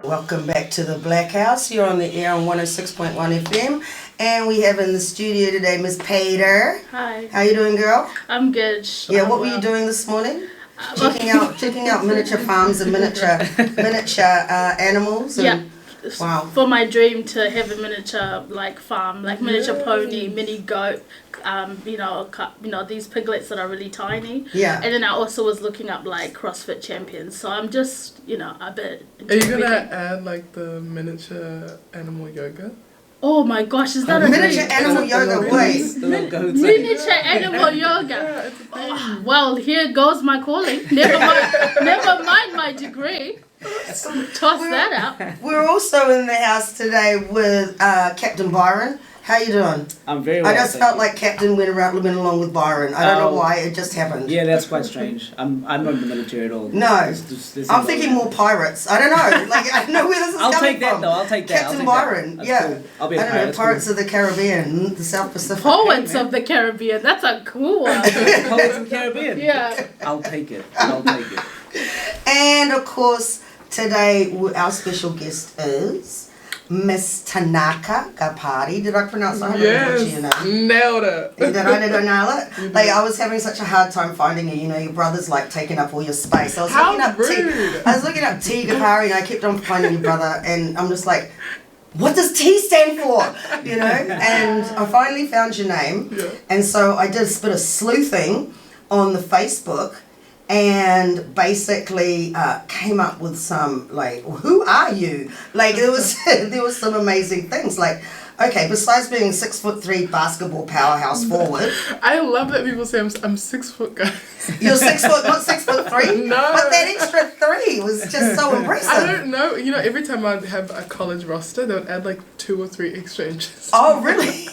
Welcome back to the Blackhouse. You're on the air on 106.1 FM. And we have in the studio today Miss Peter. Hi. How you doing, girl? I'm good. Yeah, what were you doing this morning? Checking out miniature farms and miniature animals. And, wow. For my dream to have a miniature farm, miniature pony, mini goat, these piglets that are really tiny. Yeah. And then I also was looking up CrossFit champions. So I'm just, a bit. Are you gonna add the miniature animal yoga? Oh my gosh, is that a miniature animal yoga? Wait. Miniature animal yoga. Oh, well, here goes my calling. Never mind my degree. Toss that out. We're also in the house today with Captain Byron. How you doing? I'm very well. I just felt like Captain went along with Byron. I don't know why, it just happened. Yeah, that's quite strange. I'm not in the military at all. No, I'm thinking more pirates. I don't know. I don't know where this is coming from. I'll take that though. I'll take that. Captain Byron. Yeah. Cool. I'll be a pirate. I don't know. Pirates of the Caribbean, the South Pacific. Poets of the Caribbean. That's a cool one. Poets of the Caribbean. Yeah. I'll take it. And of course, today our special guest is Miss Tanaka Gapare. Did I pronounce that? Yes, nailed it. Did I nail it? I was having such a hard time finding you. Your brother's taking up all your space. I was looking up T Gapare, and I kept on finding your brother, and I'm just like, what does T stand for? And I finally found your name, and so I did a bit of sleuthing on the Facebook. And basically came up with some who are you? There was some amazing things okay, besides being 6'3" basketball powerhouse forward. I love that people say I'm 6 foot, guys. You're 6 foot, not 6'3"? No. But that extra 3 was just so impressive. I don't know. Every time I'd have a college roster, they would add 2 or 3 extra inches. Oh, really?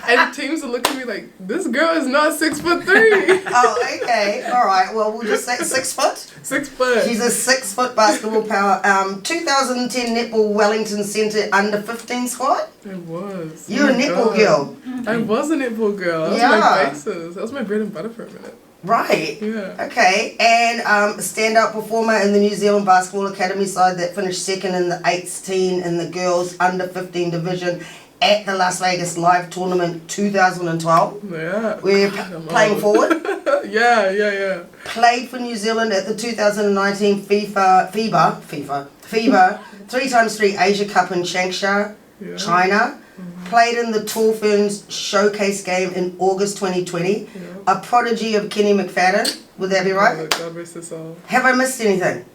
And teams would look at me like, this girl is not 6'3". Oh, okay. All right. Well, we'll just say 6 foot. 6 foot. She's a 6 foot basketball power. 2010 Netball Wellington Centre under 15 squad. It was. You're a netball girl. I was a netball girl. That was my basis. That was my bread and butter for a minute. Right. Yeah. Okay. And a standout performer in the New Zealand Basketball Academy side that finished second in the 18 in the girls under 15 division at the Las Vegas Live Tournament 2012. Yeah. We're playing forward. Yeah. Played for New Zealand at the 2019 FIBA 3x3 Asia Cup in Changsha, China. Played in the Tall Ferns Showcase game in August 2020. A prodigy of Kenny McFadden. Would that be right? Oh, God rest his soul. Have I missed anything?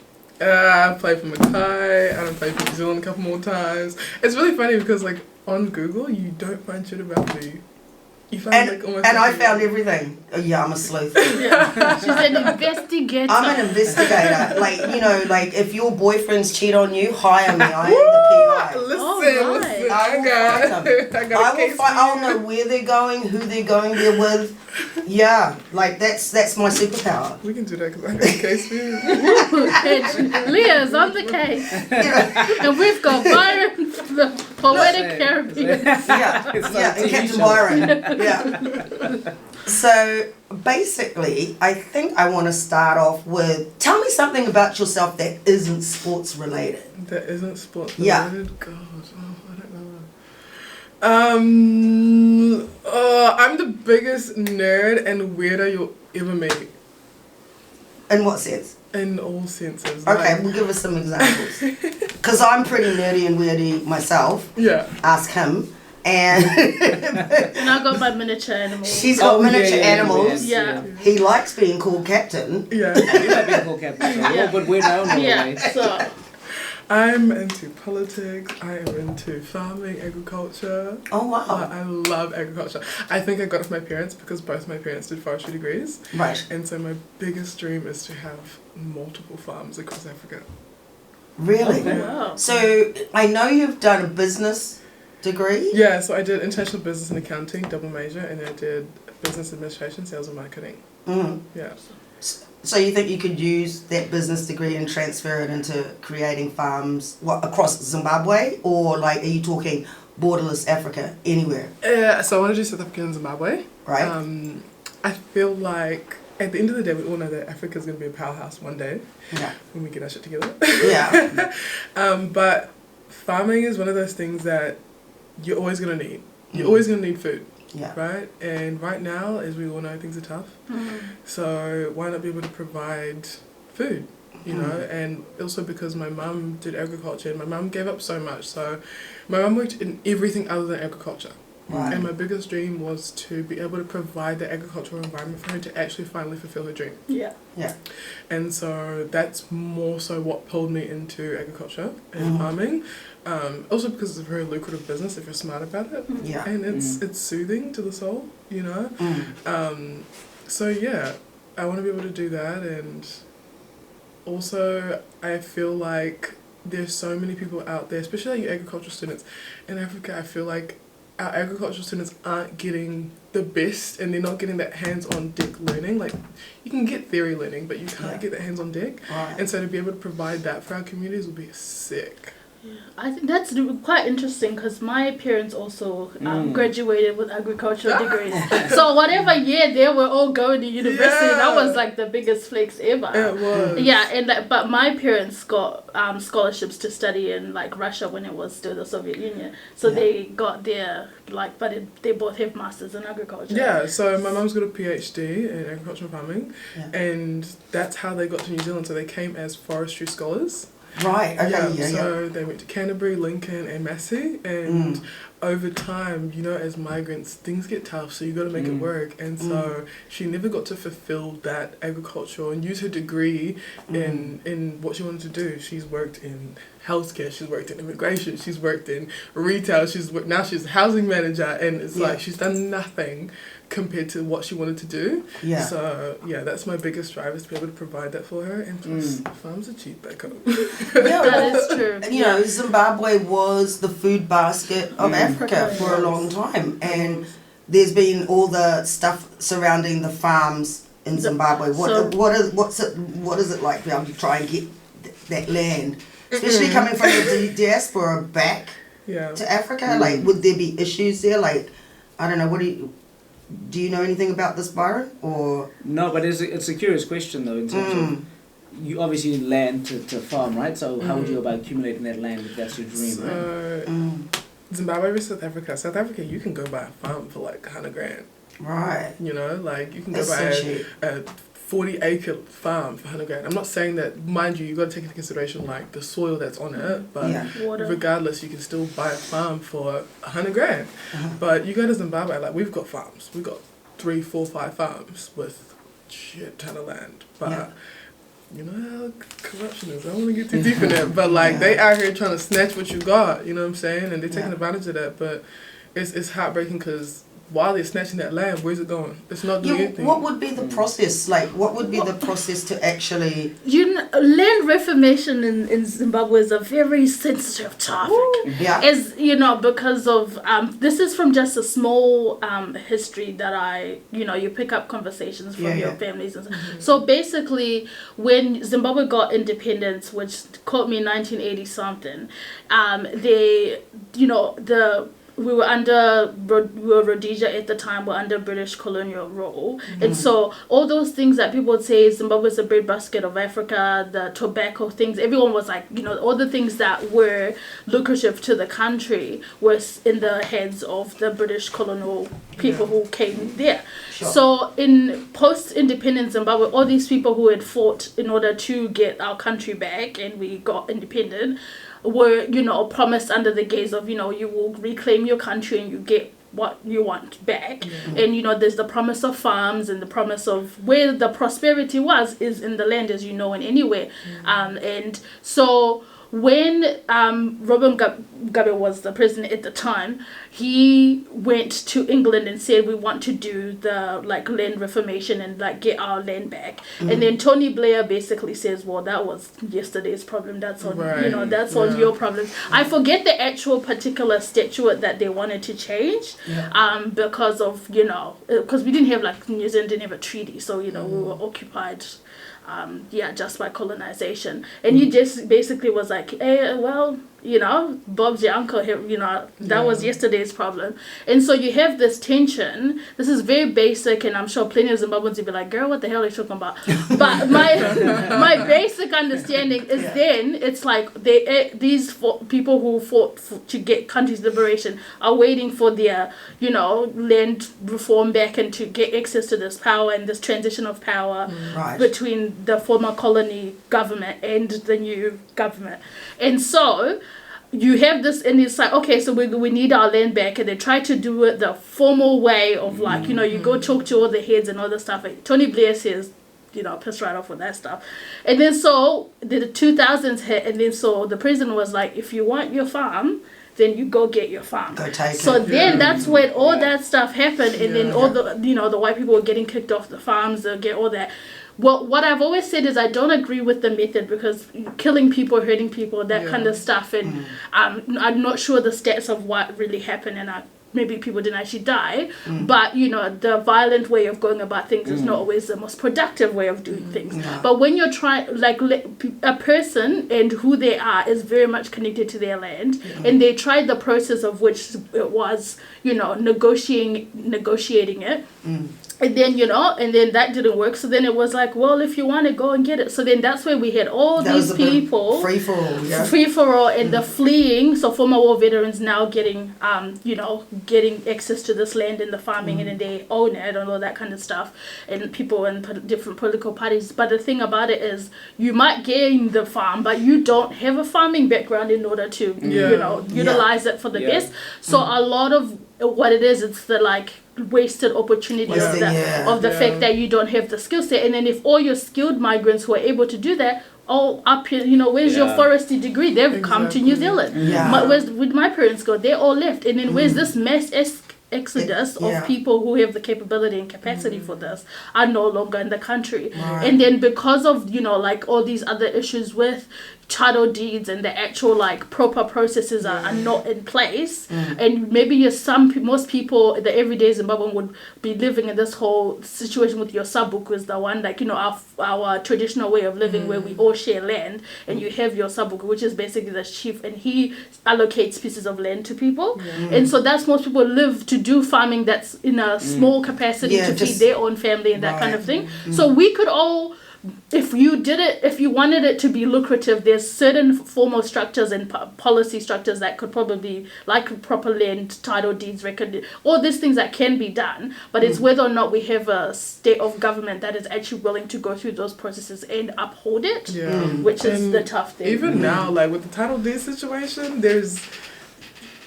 I played for Mukuka, and I played for New Zealand a couple more times. It's really funny because on Google you don't find shit about me. You find almost and I found everything. Oh, yeah, I'm a sleuth. Yeah. She's an investigator. I'm an investigator. If your boyfriends cheat on you, hire me. I am the PI. Listen. I'll know where they're going, who they're going there with. Yeah, that's my superpower. We can do that because I got a case for you. Leah's on the case. And we've got Byron, the poetic Caribbean. Yeah, and Captain Byron. Yeah. So basically, I think I want to start off with, tell me something about yourself that isn't sports related. That isn't sports related? Yeah. God, I don't know. I'm the biggest nerd and weirdo you'll ever meet. In what sense? In all senses. Okay, well give us some examples. Because I'm pretty nerdy and weirdy myself. Yeah. Ask him. And I got my miniature animals. She's got miniature animals. Yeah. He likes being called captain. Yeah. You like being called captain. But we're down all the way. So I'm into politics. I am into farming, agriculture. Oh wow! I love agriculture. I think I got it from my parents because both my parents did forestry degrees. Right. And so my biggest dream is to have multiple farms across Africa. Really? Oh, wow. So I know you've done a business degree. Yeah. So I did international business and accounting, double major, and I did business administration, sales and marketing. Mm. Yeah. So you think you could use that business degree and transfer it into creating farms across Zimbabwe, or are you talking borderless Africa, anywhere? So I want to do South Africa and Zimbabwe. Right. I feel like at the end of the day, we all know that Africa's going to be a powerhouse one day. Yeah. When we get our shit together. Yeah. But farming is one of those things that you're always going to need. You're always going to need food. Yeah. Right? And right now, as we all know, things are tough. So why not be able to provide food? You know, and also because my mum did agriculture and my mum gave up so much. So my mum worked in everything other than agriculture. Right. And my biggest dream was to be able to provide the agricultural environment for her to actually finally fulfill her dream. Yeah. Yeah. And so that's more so what pulled me into agriculture and farming. Also because it's a very lucrative business if you're smart about it. Yeah. And it's soothing to the soul, you know. So yeah, I want to be able to do that. And also I feel like there's so many people out there, especially like agricultural students in Africa. I feel like our agricultural students aren't getting the best, and they're not getting that hands-on deck learning. Like, you can get theory learning, but you can't get that hands-on deck. Right. And so to be able to provide that for our communities would be sick. Yeah, I think that's quite interesting because my parents also graduated with agricultural degrees. So whatever year they were all going to university, that was like the biggest flex ever. It was. Yeah, and but my parents got scholarships to study in like Russia when it was still the Soviet Union. So they got their but they both have masters in agriculture. Yeah, so my mum's got a PhD in agriculture and farming, and that's how they got to New Zealand. So they came as forestry scholars. Right, okay, So they went to Canterbury, Lincoln and Massey, and over time, you know, as migrants, things get tough, so you got to make it work. And so she never got to fulfill that agricultural and use her degree in what she wanted to do. She's worked in healthcare, she's worked in immigration, she's worked in retail, now she's a housing manager, and it's like she's done nothing compared to what she wanted to do. Yeah. So that's my biggest drive, is to be able to provide that for her. And plus, farms are cheap back home. That is true. And, you know, Zimbabwe was the food basket of Africa for a long time, and there's been all the stuff surrounding the farms in Zimbabwe. What is it like to be able to try and get that land, especially coming from the diaspora back to Africa? Like, would there be issues there? Like, I don't know. Do you know anything about this, Byron? Or no, but it's a curious question though. In terms of, you obviously need land to farm, right? So how would you go about accumulating that land if that's your dream, right? Zimbabwe versus South Africa. South Africa, you can go buy a farm for like $100,000. Right. You know, like you can go buy a 40-acre farm for $100,000. I'm not saying that, mind you got to take into consideration like the soil that's on it, but regardless, you can still buy a farm for $100,000. But you go to Zimbabwe, like we've got farms, we've got 3, 4, 5 farms with shit ton of land, but you know how corruption is. I don't want to get too deep in it, but like they out here trying to snatch what you got. You know what I'm saying? And they're taking advantage of that. But it's heartbreaking because while they're snatching that land, where's it going? It's not doing anything. What would be the process? Like, what would be the process to actually... land reformation in Zimbabwe is a very sensitive topic. As you know, because of this is from just a small history that you pick up conversations from your families and so basically when Zimbabwe got independence, which caught me in 1980 something, we were Rhodesia at the time, we're under British colonial rule. And so all those things that people would say Zimbabwe is the breadbasket of Africa, the tobacco things, everyone was like, all the things that were lucrative to the country was in the heads of the British colonial people who came there. So in post-independence Zimbabwe, all these people who had fought in order to get our country back and we got independent were, promised under the gaze of, you will reclaim your country and you get what you want back. And, there's the promise of farms and the promise of where the prosperity is in the land, as you know, and anywhere. And so when Robert Mugabe was the president at the time, he went to England and said, we want to do the land reformation and get our land back. And then Tony Blair basically says, well, that was yesterday's problem. That's on that's on your problem. I forget the actual particular statute that they wanted to change because of because we didn't have New Zealand didn't have a treaty, so we were occupied. Just by colonization. And he just basically was like, you know, Bob's your uncle, you know, that was yesterday's problem. And so you have this tension. This is very basic, and I'm sure plenty of Zimbabweans will be like, girl, what the hell are you talking about? But my basic understanding is then it's like these people who fought to get countries' liberation are waiting for their, you know, land reform back and to get access to this power and this transition of power between the former colony government and the new government. And so you have this, and it's like, okay, so we need our land back, and they try to do it the formal way of like, you know, you go talk to all the heads and all the stuff. Like Tony Blair says, you know, pissed right off with that stuff. And then so the 2000s hit, and then so the president was like, if you want your farm, then you go get your farm. Go take so it. Then that's when all that stuff happened, and then all the, you know, the white people were getting kicked off the farms, they'll get all that. Well, what I've always said is I don't agree with the method, because killing people, hurting people, that kind of stuff, and I'm not sure the stats of what really happened, and maybe people didn't actually die, but, you know, the violent way of going about things is not always the most productive way of doing things. No. But when you're trying, like, a person and who they are is very much connected to their land, and they tried the process of which it was, you know, negotiating it. And then, you know, and then that didn't work. So then it was like, well, if you want to go and get it. So then that's where we had all these people. Free for all, Free for all, and the fleeing. So former war veterans now getting, you know, getting access to this land and the farming, and then they own it and all that kind of stuff. And people in different political parties. But the thing about it is, you might gain the farm, but you don't have a farming background in order to, you know, utilize it for the best. So a lot of what it is, it's the like wasted opportunities of the fact that you don't have the skill set. And then if all your skilled migrants who are able to do that all up here, you know, where's your forestry degree? They've come to New Zealand. Where's would my parents go? They all left. And then where's this mass exodus of people who have the capability and capacity for this are no longer in the country. And then because of, you know, like all these other issues with title deeds and the actual like proper processes are not in place, and maybe most people, the everyday Zimbabwean, would be living in this whole situation with your sabuku is the one, like, you know, our traditional way of living where we all share land, and you have your sabuku, which is basically the chief, and he allocates pieces of land to people, and so that's most people live to do farming that's in a small capacity to feed their own family and that kind of thing. So we could all, if you wanted it to be lucrative, there's certain formal structures and policy structures that could probably, like proper land title deeds record, all these things that can be done, but it's whether or not we have a state of government that is actually willing to go through those processes and uphold it, which is the tough thing. Even now, like with the title deed situation,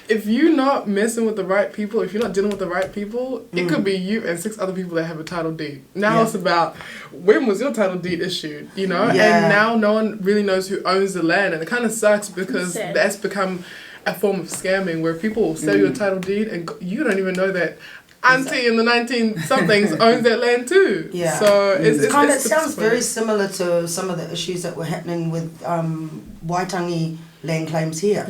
if you're not messing with the right people, if you're not dealing with the right people, it could be you and 6 other people that have a title deed. Now it's about, when was your title deed issued, you know? And now no one really knows who owns the land. And it kind of sucks because that's become a form of scamming where people will sell you a title deed and you don't even know that auntie in the 19-somethings owns that land too. So it sounds very similar to some of the issues that were happening with Waitangi land claims here.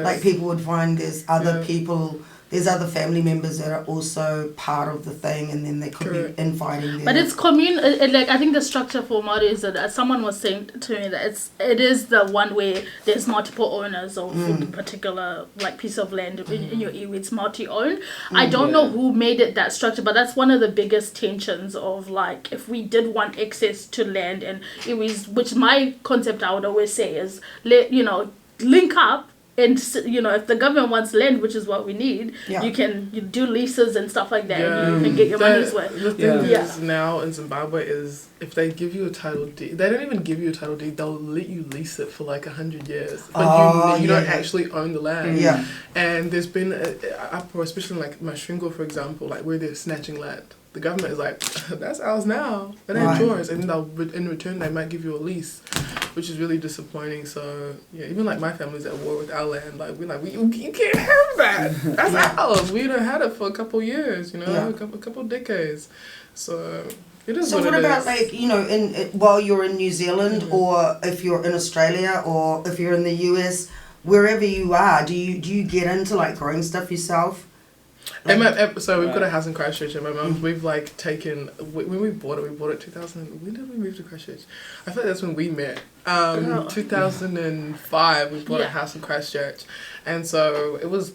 Like people would find there's other people, there's other family members that are also part of the thing, and then they could be infighting there. But it's like I think the structure for Māori is that, as someone was saying to me, that it is the one where there's multiple owners of a particular like piece of land in your iwi, it's multi-owned. I don't know who made it that structure, but that's one of the biggest tensions of like, if we did want access to land and iwis, which my concept I would always say is, link up. And, you know, if the government wants land, which is what we need, you do leases and stuff like that, and you can get your money's worth. The thing is now in Zimbabwe is, if they give you a title deed, they don't even give you a title deed, they'll let you lease it for like 100 years. But you don't actually own the land. And there's been an uproar, especially in like Masvingo, for example, like where they're snatching land. The government is like, that's ours now. That ain't yours. And then in return, they might give you a lease, which is really disappointing. So, yeah, even like my family's at war with our land. Like, we're like, you can't have that. That's ours. We done had it for a couple years, you know, a couple decades. So, it is what about, like, you know, while you're in New Zealand, or if you're in Australia, or if you're in the US, wherever you are, do you get into, like, growing stuff yourself? So we've got a house in Christchurch, and my mum, we've like taken, when we bought it 2000, when did we move to Christchurch? I feel like that's when we met. 2005 we bought a house in Christchurch, and so it was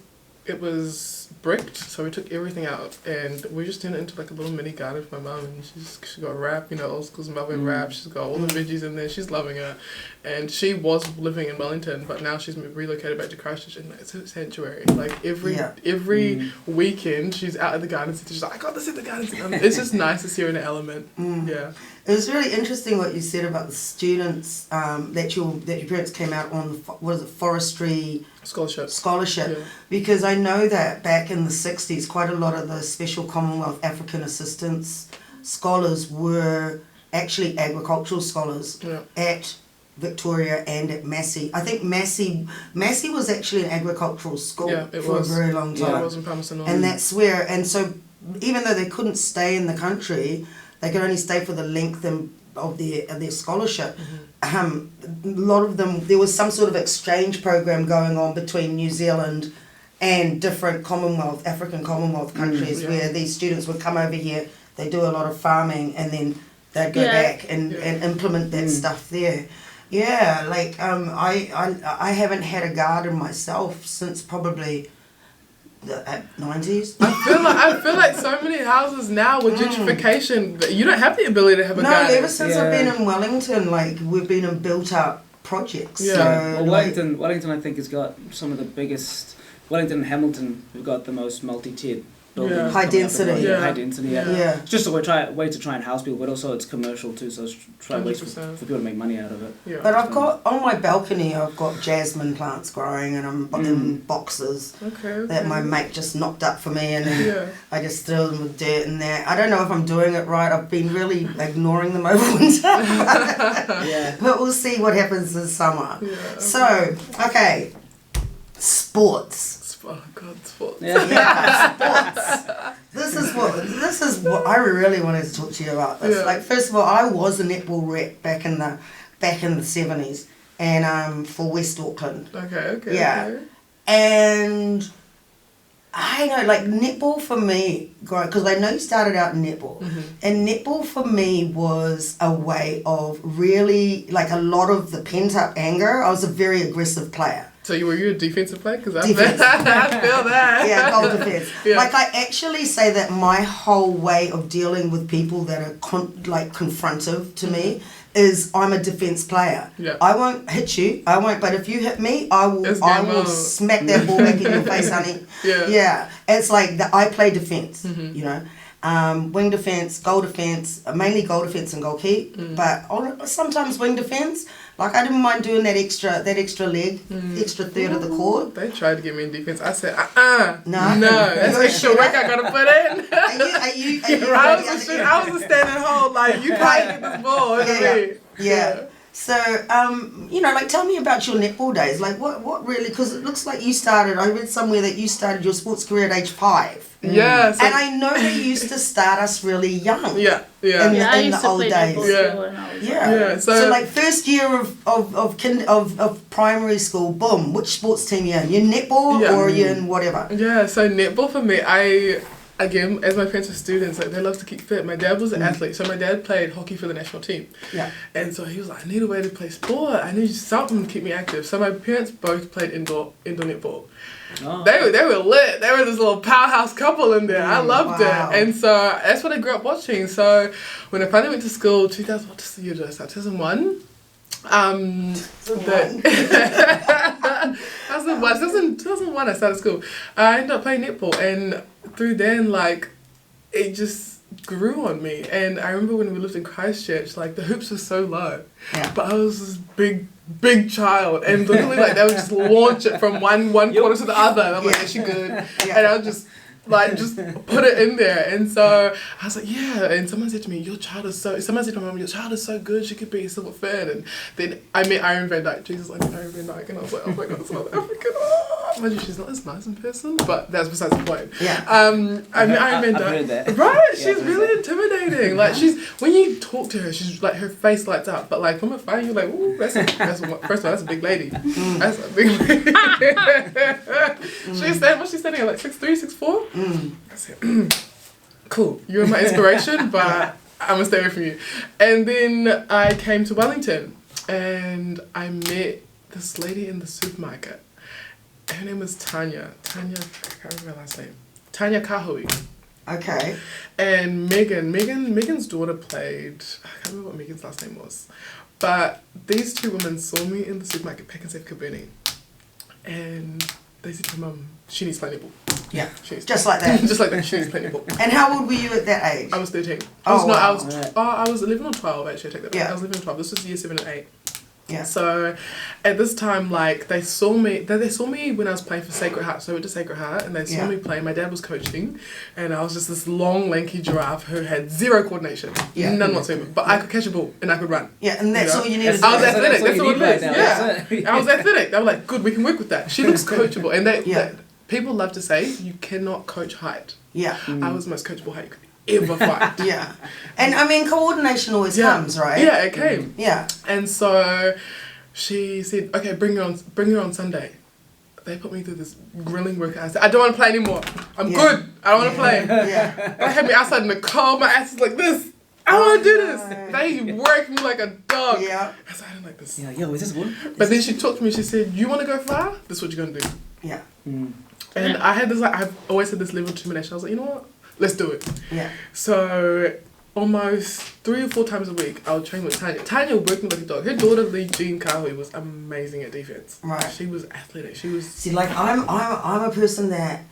bricked, so we took everything out and we just turned it into like a little mini garden for my mum, and she got wrap, old school Zimbabwean wrap. She's got all the veggies in there. She's loving it, and she was living in Wellington, but now she's relocated back to Christchurch, and it's a sanctuary. Like every weekend she's out in the garden centre. She's like, I got this in the garden centre. It's just nice to see her in an element. Yeah. It was really interesting what you said about the students that your parents came out on forestry scholarship, because I know that back in the 60s quite a lot of the Special Commonwealth African Assistance scholars were actually agricultural scholars at Victoria and at Massey. I think Massey was actually an agricultural school for a very long time. Yeah, it was in Palmerston North. And that's where, and so even though they couldn't stay in the country, they could only stay for the length of their scholarship. A lot of them, there was some sort of exchange program going on between New Zealand and different African Commonwealth countries where these students would come over here, they do a lot of farming, and then they'd go back and implement that stuff there. Yeah, like I haven't had a garden myself since probably the 90s. I feel like so many houses now with gentrification, you don't have the ability to have a garden. No, ever since I've been in Wellington, like we've been in built up projects. Yeah. So, well, Wellington I think has got some of the biggest. Wellington and Hamilton have got the most multi-tiered buildings. High density. High density. Yeah. It's just a way to try and house people, but also it's commercial too. So it's trying ways for people to make money out of it. Yeah. But I've got on my balcony, I've got jasmine plants growing, and I'm in boxes that my mate just knocked up for me, and then I just threw them with dirt in there. I don't know if I'm doing it right. I've been really ignoring them over winter, but we'll see what happens this summer. Yeah. So, okay, sports. Oh God, sports. Sports. This is what I really wanted to talk to you about. This. Like, first of all, I was a netball rep back in the 70s, and for West Auckland. Okay. And I know, like, netball for me, because I know you started out in netball, and netball for me was a way of really, like, a lot of the pent up anger. I was a very aggressive player. So were you a defensive player? Because I feel that. Yeah, goal defense. Like, I actually say that my whole way of dealing with people that are confrontive to me is I'm a defense player. Yeah. I won't hit you. I won't. But if you hit me, I will smack that ball back in your face, honey. Yeah. It's like I play defense. Wing defense, goal defense, mainly goal defense and goal keep, but sometimes wing defense. Like, I didn't mind doing that extra leg, extra third of the court. They tried to get me in defense. I said, No, that's extra work I gotta put in. Are you I was a standing hold, like, you can't get this ball. Yeah. So, like, tell me about your netball days. Like, what really, because it looks like I read somewhere that you started your sports career at age 5. Yeah. So, and I know they used to start us really young. Yeah. In the old days. So like, first year of primary school, boom, which sports team you in? You netball or you in whatever? Yeah, so netball for me, again, as my parents were students, like, they love to keep fit. My dad was an athlete, so my dad played hockey for the national team. Yeah. And so he was like, I need a way to play sport. I need something to keep me active. So my parents both played indoor netball. Oh. They were lit. They were this little powerhouse couple in there. I loved it. And so that's what I grew up watching. So when I finally went to school, what year did I start? 2001? 2001 I started school. I ended up playing netball, and through then, like, it just grew on me. And I remember when we lived in Christchurch, like, the hoops were so low, but I was this big child, and literally, like, they would just launch it from one corner to the other, and I'm like, is she good? And I would just put it in there. And so I was like, and someone said to me, someone said to my mum, your child is so good, she could be Silver Fin. And then I met Iron Van Dyke. Jesus, I met Iron Van Dyke, and I was like, oh my God, South African, she's not as nice in person, but that's besides the point. Yeah. I mean, I remember I've heard that. Right? Yeah, She's really intimidating. Like when you talk to her, she's like her face lights up. But like from a phone, you're like, ooh, that's first of all, that's a big lady. That's a big lady. What's she standing at, like 6'3", 6'4"? I said, cool. You're my inspiration, but I'm gonna stay away from you. And then I came to Wellington, and I met this lady in the supermarket. Her name was Tanya. I can't remember her last name. Tanya Kahui. Okay. And Megan's daughter played, I can't remember what Megan's last name was. But these two women saw me in the supermarket, Pack and Save Kabuni. And they said to my mum, she needs plenty ball. Yeah. Just like that. Just like that, she needs plenty ball. And how old were you at that age? I was 13. I was 11 or 12 actually, I take that back. Yeah. I was 11 or 12. This was year 7 and 8. Yeah. So at this time, like, they saw me when I was playing for Sacred Heart. So I went to Sacred Heart and they saw me play. My dad was coaching and I was just this long, lanky giraffe who had zero coordination. Yeah. None whatsoever. But I could catch a ball and I could run. Yeah, and that's all you needed to do. I was athletic. That's all it is. Yeah. I was athletic. They were like, good, we can work with that. She looks coachable. And people love to say you cannot coach height. Yeah. I was the most coachable height you could ever find. Yeah. And I mean, coordination always comes, right? Yeah, it came. Yeah. And so she said, okay, bring her on Sunday. They put me through this grilling workout. I said, I don't want to play anymore. I'm good. I don't want to play. Yeah. They had me outside in the cold. My ass is like this. I don't want to do this. They worked me like a dog. Yeah. I said, I don't like this. Yeah, yo, is this one? But then she talked to me. She said, you want to go far? This is what you're going to do. Yeah. And I had this, like, I've always had this level of determination. I was like, you know what? Let's do it. Yeah. So almost 3 or 4 times a week, I would train with Tanya. Tanya worked me like a dog. Her daughter, Lee Jean Kahui, was amazing at defense. Right. She was athletic. She was. See, like I'm a person that,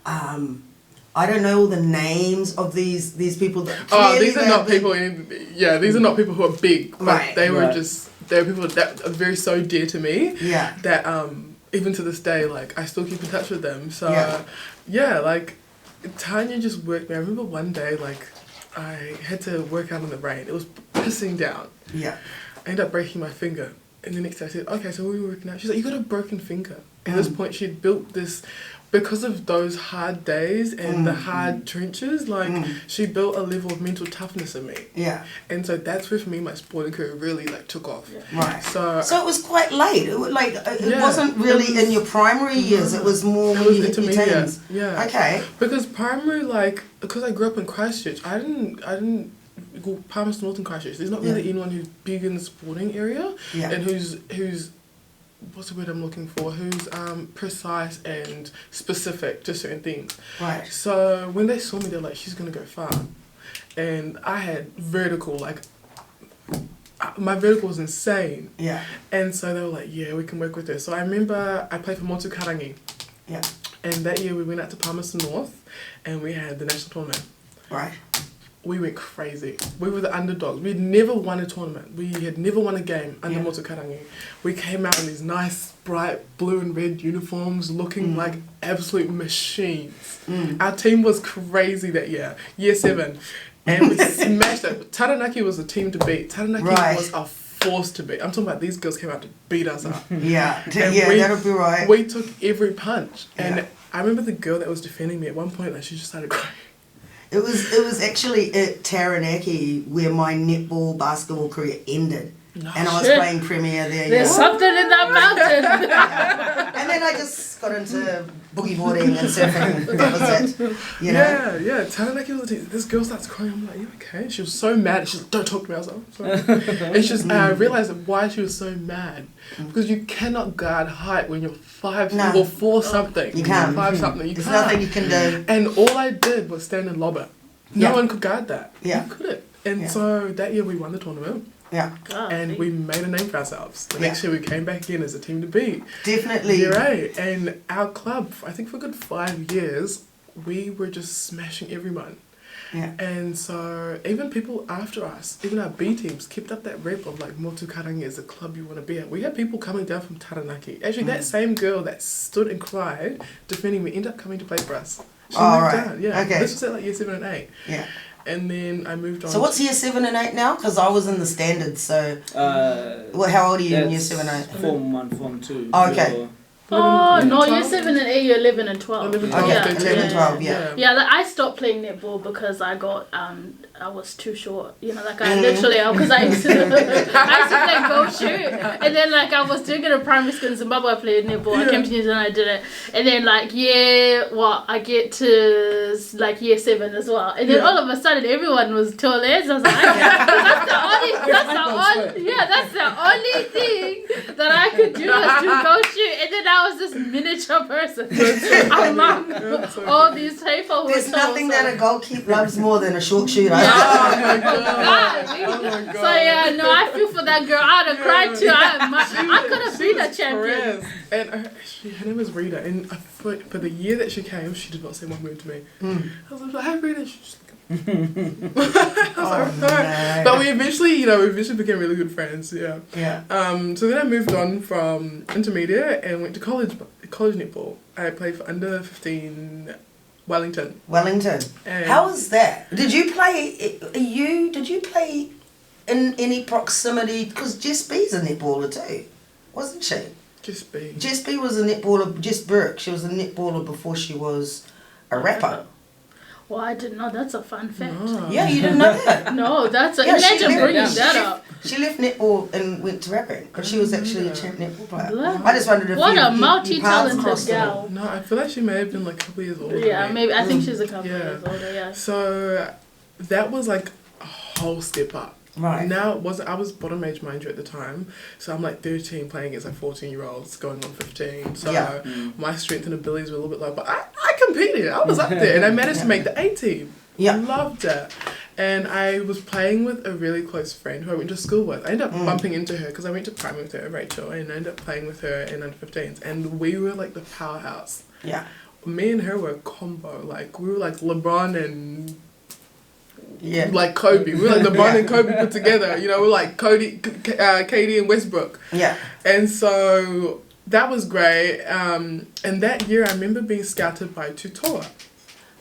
I don't know all the names of these people that. These are not people. These are not people who are big, but Right. they were people that are very so dear to me. Yeah. That even to this day, like I still keep in touch with them. So like Tanya just worked me. I remember one day, like I had to work out in the rain. It was pissing down. Yeah. I ended up breaking my finger. And the next day I said, okay, so we were working out. She's like, you got a broken finger. At this point, she'd built this, because of those hard days and the hard trenches, like, she built a level of mental toughness in me. Yeah. And so that's where, for me, my sporting career really, like, took off. Yeah. Right. So it was quite late. It wasn't really in your primary years. It was more when you hit your teens. Yeah. Okay. Because primary, like, because I grew up in Christchurch, I didn't go Palmerston North in Christchurch. There's not really anyone who's big in the sporting area and who's what's the word I'm looking for? Who's precise and specific to certain things. Right. So when they saw me, they're like, she's gonna go far, and I had vertical, like my vertical was insane. Yeah. And so they were like, yeah, we can work with her. So I remember I played for Motukarangi. Yeah. And that year we went out to Palmerston North, and we had the national tournament. Right. We went crazy. We were the underdogs. We'd never won a tournament. We had never won a game under Motukarangi. We came out in these nice, bright blue and red uniforms looking like absolute machines. Our team was crazy that year, year 7. And we smashed it. Taranaki was the team to beat. Taranaki was a force to beat. I'm talking about these girls came out to beat us up. That'll be right. We took every punch. And I remember the girl that was defending me at one point, like, she just started crying. It was actually at Taranaki where my netball basketball career ended. No, and I was playing Premier there. There's something in that mountain. And then I just got into boogie boarding and surfing. That was it. You know? Yeah. Taranaki was the team. This girl starts crying. I'm like, you okay? She was so mad. She's like, don't talk to me. I was like, sorry. And she's, I realised why she was so mad. Because you cannot guard height when you're 5 or 4 something. You can't. 5 something. There's nothing you can do. And all I did was stand and lob it. No one could guard that. Yeah. You couldn't. And so that year we won the tournament. Yeah. And we made a name for ourselves. The next year we came back in as a team to beat. Definitely. You're right. And our club, I think for a good 5 years, we were just smashing everyone. Yeah. And so even people after us, even our B teams, kept up that rep of like Motukarangi is a club you want to be at. We had people coming down from Taranaki. Actually, that same girl that stood and cried defending me ended up coming to play for us. She moved down. Yeah. Okay. This was at like year 7 and 8. Yeah. And then I moved on. So what's year 7 and 8 now? Because I was in the standards, so... how old are you in year 7 and 8? Form 1, Form 2. Oh, okay. Oh, no, year 7 and 8, you're 11 and 12. 11, 12, Okay, 13. 11, 12, yeah. Yeah, like I stopped playing netball because I got, I was too short. You know, like I literally, because I used to play go shoot. And then like I was doing it in primary school in Zimbabwe, I played netball. I came to New Zealand, I did it. And then like, I get to like year 7 as well. And then all of a sudden everyone was tall as. I was like, that's the only thing that I could do was to go shoot. And then I was this miniature person among all these people. There's nothing that a goalkeeper loves more than a short shooter. So yeah, no, I feel for that girl. I'd have cried too. I could have been a champion. And her name was Rita. And for the year that she came, she did not say one word to me. I was like, "Hi, Rita." She just But we eventually became really good friends. Yeah. So then I moved on from intermediate and went to college netball. I played for under 15 Wellington. And how was that? Did you play in any proximity? Because Jess B's a netballer too, wasn't she? Jess B. Jess B was a netballer. Jess Burke. She was a netballer before she was a rapper. Well, I didn't know. That's a fun fact. Oh. Yeah, you didn't know that? No, that's a... imagine bringing that up. She left netball and went to rapping because she was actually a champ netball player. Black. I just wondered if what a multi-talented gal. No, I feel like she may have been like a couple years older. Yeah, maybe. I think she's a couple years older, yeah. So that was like a whole step up. Right. Now I was bottom age, mind you, at the time. So I'm like 13 playing against like 14-year-olds going on 15. So my strength and abilities were a little bit low. But I competed. I was up there and I managed to make the A team. Yeah. Loved it. And I was playing with a really close friend who I went to school with. I ended up bumping into her because I went to primary with her, Rachel, and I ended up playing with her in under 15s. And we were like the powerhouse. Yeah. Me and her were a combo. Like we were like LeBron and like Kobe. We were like LeBron and Kobe put together. You know, we're like KD and Westbrook. Yeah. And so that was great. And that year I remember being scouted by Tutoa.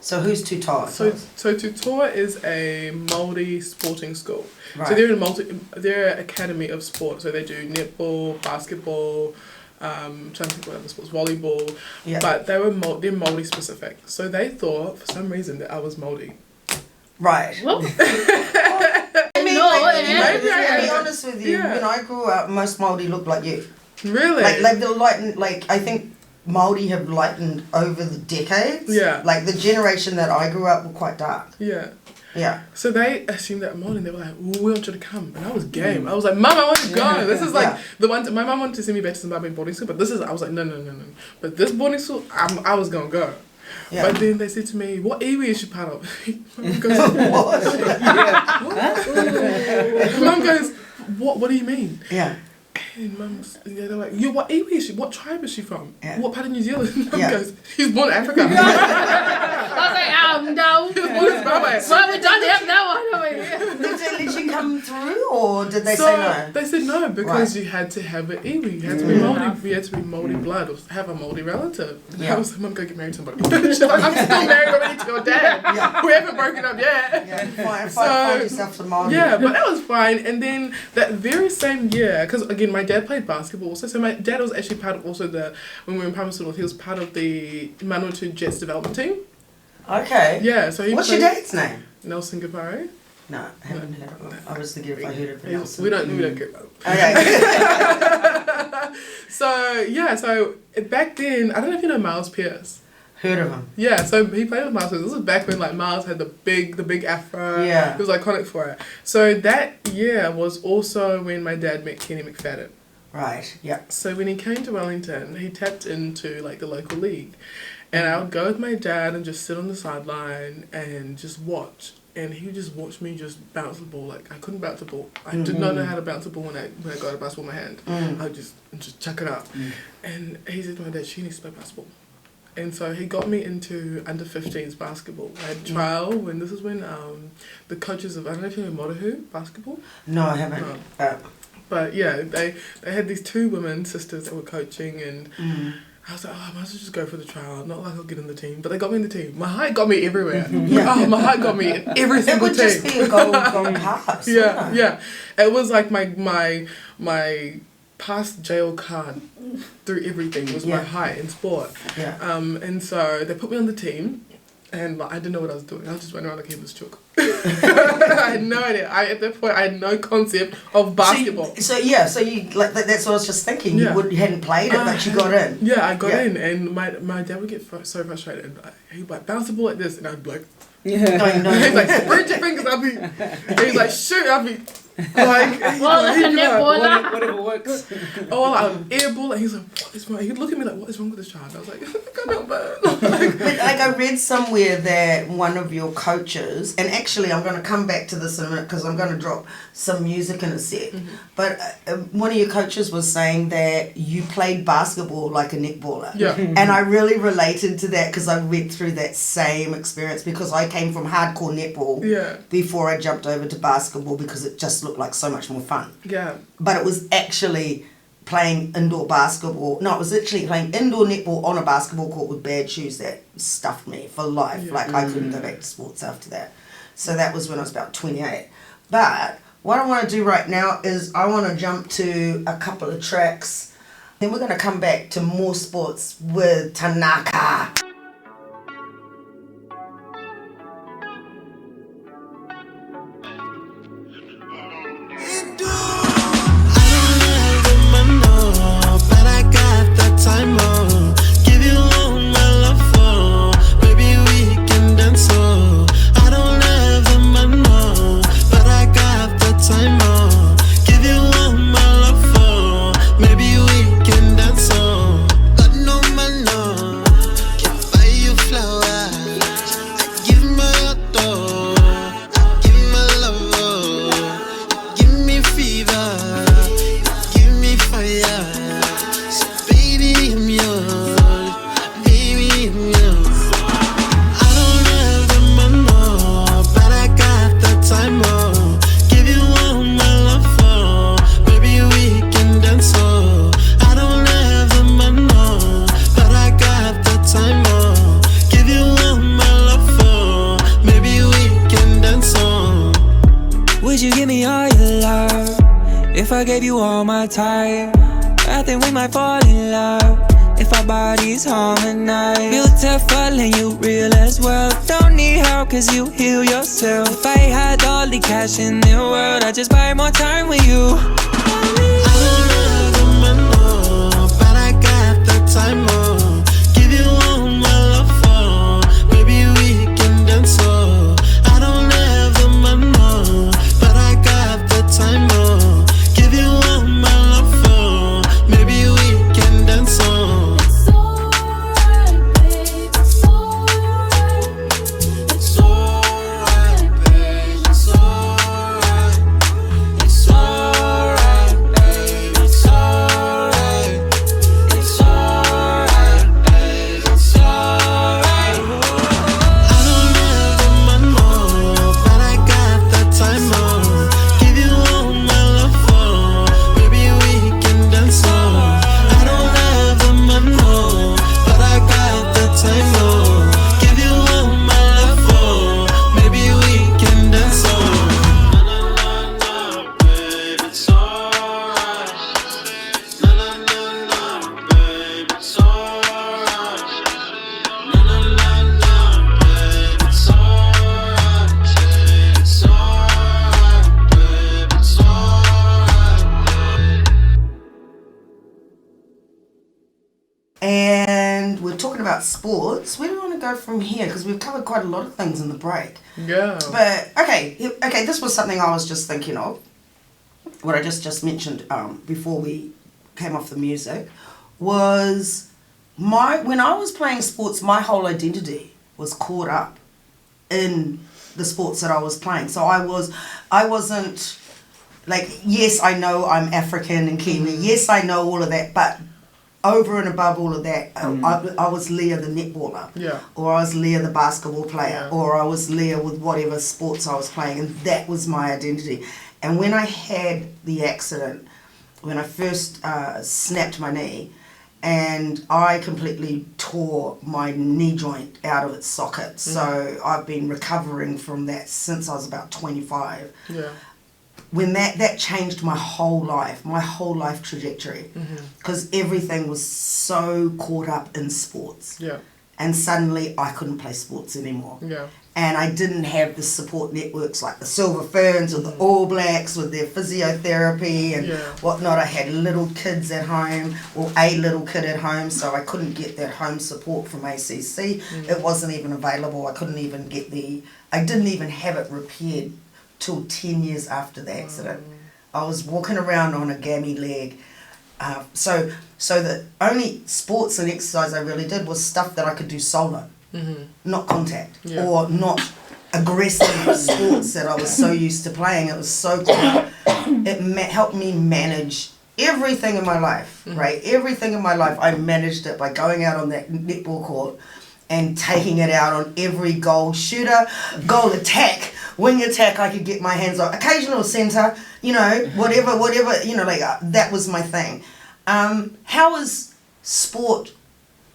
So who's Tutoa? So Tutoa is a Māori sporting school. Right. So they're an academy of sport. So they do netball, basketball, trying to think what other sports, volleyball. Yeah. But they're Māori specific. So they thought for some reason that I was Māori. Right. Well, I mean, to be honest with you, when I grew up, most Māori looked like you. Really? Like I think Māori have lightened over the decades. Yeah. Like the generation that I grew up were quite dark. Yeah. Yeah. So they assumed that morning they were like, "We want you to come," and I was game. I was like, "Mum, I want to go." This is like the one. My mum wanted to send me back to Zimbabwe boarding school, but I was like, no. But this boarding school, I was gonna go. Yeah. But then they said to me, "What iwi is she part of?" Mum goes, "What do you mean?" Yeah. And they're like, what iwi is she? What tribe is she from? Yeah. What part of New Zealand? Mum goes, "He's born in Africa." I was like, no. He was born in Zimbabwe. Well, we don't have that one over here. Did they let you come through, or did they say no? They said no because you had to have an iwi. You had to be Māori. You had to be Māori blood or have a Māori relative. Yeah. I was like, "Mum, go get married to somebody." She's like, "I'm still married already to your dad. Yeah. We haven't broken up yet." Yeah, find yourself some Māori. Yeah, but that was fine. And then that very same year, because again, my dad played basketball also. So my dad was actually part of also when we were in primary school, he was part of the Manawatu Jets development team. Okay. Yeah, so what's your dad's name? Nelson Gapare. No, I haven't heard of him. I was thinking if I heard it from Nelson. We don't care about him. Okay. So back then, I don't know if you know Miles Pierce. Heard of him. Yeah, so he played with Miles Pierce. This was back when like Miles had the big afro. Yeah. He was iconic for it. So that year was also when my dad met Kenny McFadden. Right, yeah. So when he came to Wellington, he tapped into like the local league. And I would go with my dad and just sit on the sideline and just watch. And he would just watch me just bounce the ball. Like I couldn't bounce the ball. I did not know how to bounce the ball when I got a basketball in my hand. I would just chuck it up. And he said to my dad, "She needs to play basketball." And so he got me into under 15s basketball. I had a trial when the coaches of, I don't know if you know Motohu basketball? No, I haven't. No. But yeah, they had these two women sisters that were coaching, and I was like, I might as well just go for the trial. Not like I'll get in the team, but they got me in the team. My height got me everywhere. My height got me in every single team. It would just be a gold pass. Yeah. It was like my passed jail card through everything was my height in sport. Yeah. And so they put me on the team, and like, I didn't know what I was doing. I was just running around like a headless chook. I had no idea. At that point, I had no concept of basketball. So you like that's what I was just thinking. You hadn't played it, but you got in. Yeah, I got in, and my dad would get so frustrated. He'd be like, bounce the ball like this, and I'd be like, no. He's like, spread your fingers. And he's like, shoot. I'll be like, whatever works. Oh, I'm air ball. And he's like, what is wrong? He'd look at me like, what is wrong with this child? I was like, I can't help it. But I read somewhere that one of your coaches, and actually I'm going to come back to this in a minute because I'm going to drop some music in a sec. Mm-hmm. But one of your coaches was saying that you played basketball like a netballer. Yeah. And I really related to that because I went through that same experience because I came from hardcore netball before I jumped over to basketball because it just looked like so much more fun. Yeah. But it was actually playing indoor basketball. No, it was literally playing indoor netball on a basketball court with bad shoes that stuffed me for life. Yeah. Like I couldn't go back to sports after that. So that was when I was about 28. But what I want to do right now is I want to jump to a couple of tracks. Then we're going to come back to more sports with Tanaka. I gave you all my time, I think we might fall in love if our bodies harmonize. Beautiful and you real as well. Don't need help cause you heal yourself. If I had all the cash in the world, I'd just buy more time with you. I don't love the man, but I got the time on. Give you all my love for, maybe we can dance so. I don't have the man, but I got the time on. Sports. Where do we want to go from here? Because we've covered quite a lot of things in the break. Yeah. But okay. This was something I was just thinking of. What I just mentioned before we came off the music was when I was playing sports, my whole identity was caught up in the sports that I was playing. So I wasn't like, yes, I know I'm African and Kiwi. Yes, I know all of that, but over and above all of that, I was Leah the netballer, or I was Leah the basketball player, or I was Leah with whatever sports I was playing, and that was my identity. And when I had the accident, when I first snapped my knee, and I completely tore my knee joint out of its socket, so I've been recovering from that since I was about 25. Yeah. when that changed my whole life trajectory, because everything was so caught up in sports. Yeah. And suddenly I couldn't play sports anymore. Yeah. And I didn't have the support networks like the Silver Ferns or the All Blacks with their physiotherapy and whatnot. I had little kids at home, or a little kid at home, so I couldn't get that home support from ACC. It wasn't even available. I didn't even have it repaired till 10 years after the accident. I was walking around on a gammy leg. So the only sports and exercise I really did was stuff that I could do solo, not contact, or not aggressive sports that I was so used to playing. It was so cool. It helped me manage everything in my life, right? Everything in my life, I managed it by going out on that netball court and taking it out on every goal shooter, goal attack, wing attack I could get my hands on, occasional centre, whatever, that was my thing. How is sport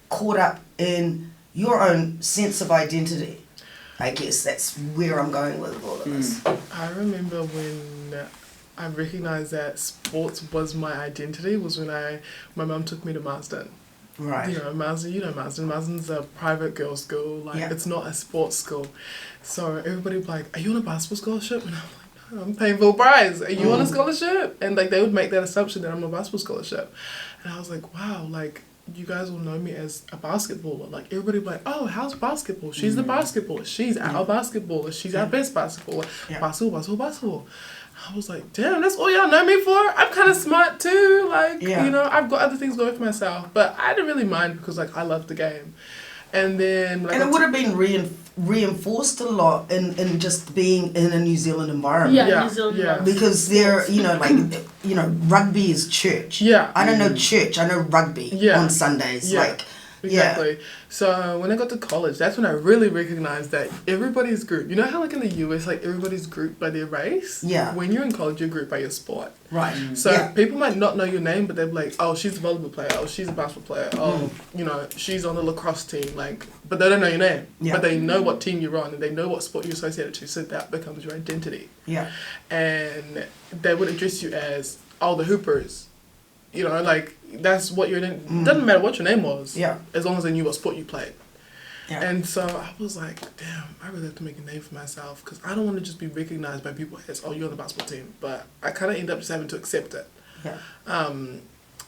caught up in your own sense of identity? I guess that's where I'm going with all of this. I remember when I recognized that sports was my identity was when my mum took me to Marsden. Right. Marsden's a private girls' school. It's not a sports school. So everybody would be like, are you on a basketball scholarship? And I'm like, no, I'm paying full price. Are you on a scholarship? And they would make that assumption that I'm on a basketball scholarship. And I was like, wow, you guys will know me as a basketballer. Everybody would be like, oh, how's basketball? She's the basketballer. She's our basketballer. She's our best basketballer. Yeah. Basketball. I was like, damn, that's all y'all know me for? I'm kind of smart too. I've got other things going for myself. But I didn't really mind because, I love the game. And then... and it would have been reinforced a lot in just being in a New Zealand environment. New Zealand environment. Because they're, rugby is church. Yeah. I don't know church, I know rugby on Sundays. Yeah. Exactly. So when I got to college, that's when I really recognized that everybody's grouped. You know how in the US, everybody's grouped by their race? Yeah. When you're in college, you're grouped by your sport. Right. So people might not know your name, but they're like, oh, she's a volleyball player. Oh, she's a basketball player. Oh, she's on the lacrosse team. But they don't know your name. Yeah. But they know what team you're on and they know what sport you're associated to. So that becomes your identity. Yeah. And they would address you as, the Hoopers. That's what your name... Doesn't matter what your name was. Yeah. As long as they knew what sport you played. Yeah. And so I was like, damn, I really have to make a name for myself because I don't want to just be recognized by people as, you're on the basketball team. But I kind of end up just having to accept it. Yeah.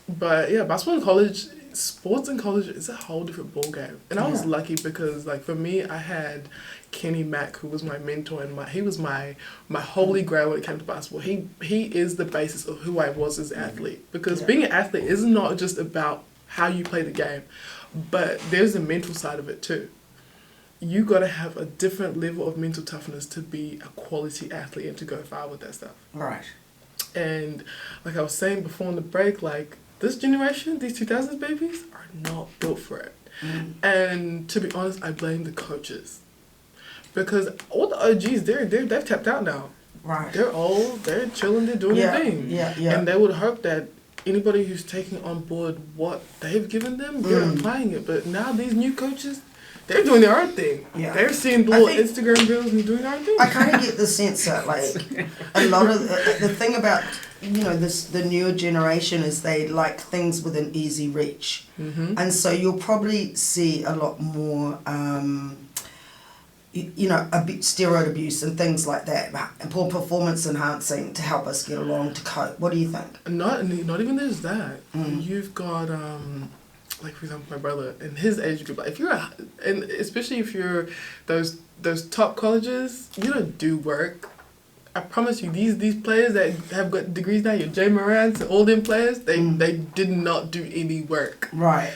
But yeah, basketball in college, sports in college is a whole different ballgame. And I was lucky because, for me, I had Kenny Mack, who was my mentor, and he was my holy grail when it came to basketball. He is the basis of who I was as an athlete. Because being an athlete is not just about how you play the game, but there's a mental side of it too. You got to have a different level of mental toughness to be a quality athlete and to go far with that stuff. Right. And I was saying before on the break, this generation, these 2000s babies, are not built for it. And to be honest, I blame the coaches. Because all the OGs, they've tapped out now. Right. They're old, they're chilling, they're doing their thing. Yeah. And they would hope that anybody who's taking on board what they've given them, they're applying it. But now these new coaches, they're doing their own thing. Yeah. They're seeing little Instagram reels and doing their own thing. I kind of get the sense that a lot of the thing about the newer generation is they like things within easy reach, and so you'll probably see a lot more steroid abuse and things like that, and poor performance enhancing to help us get along to cope. What do you think? Not even there's that. You've got for example, my brother in his age group. And especially if you're those top colleges, you don't do work. I promise you, these players that have got degrees now, your Jay Morants, all them players, they did not do any work. Right.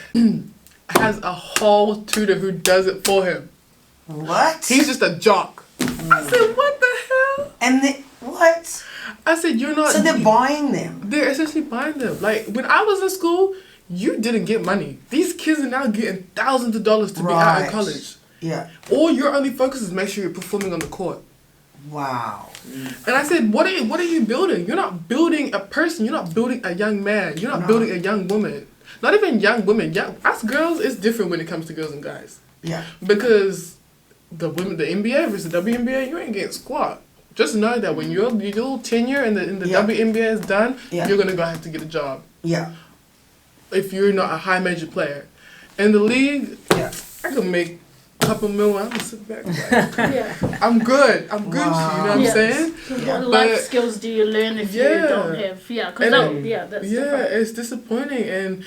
Has a whole tutor who does it for him. What? He's just a jock. I said, what the hell? And what? I said, you're not... So they're buying them? They're essentially buying them. When I was in school, you didn't get money. These kids are now getting thousands of dollars to be out of college. Yeah. All your only focus is make sure you're performing on the court. Wow. And I said, what are you building? You're not building a person. You're not building a young man. You're not building a young woman. Not even young women. Us girls, it's different when it comes to girls and guys. Yeah. Because the NBA versus the WNBA, you ain't getting squat. just know that when your little tenure in the WNBA is done, you're gonna go have to get a job. Yeah. If you're not a high major player, in the league, I could make a couple mil. I'm gonna sit back. Like, I'm good. I'm good. You know what I'm saying? What life skills do you learn if you don't have? That's it's disappointing and.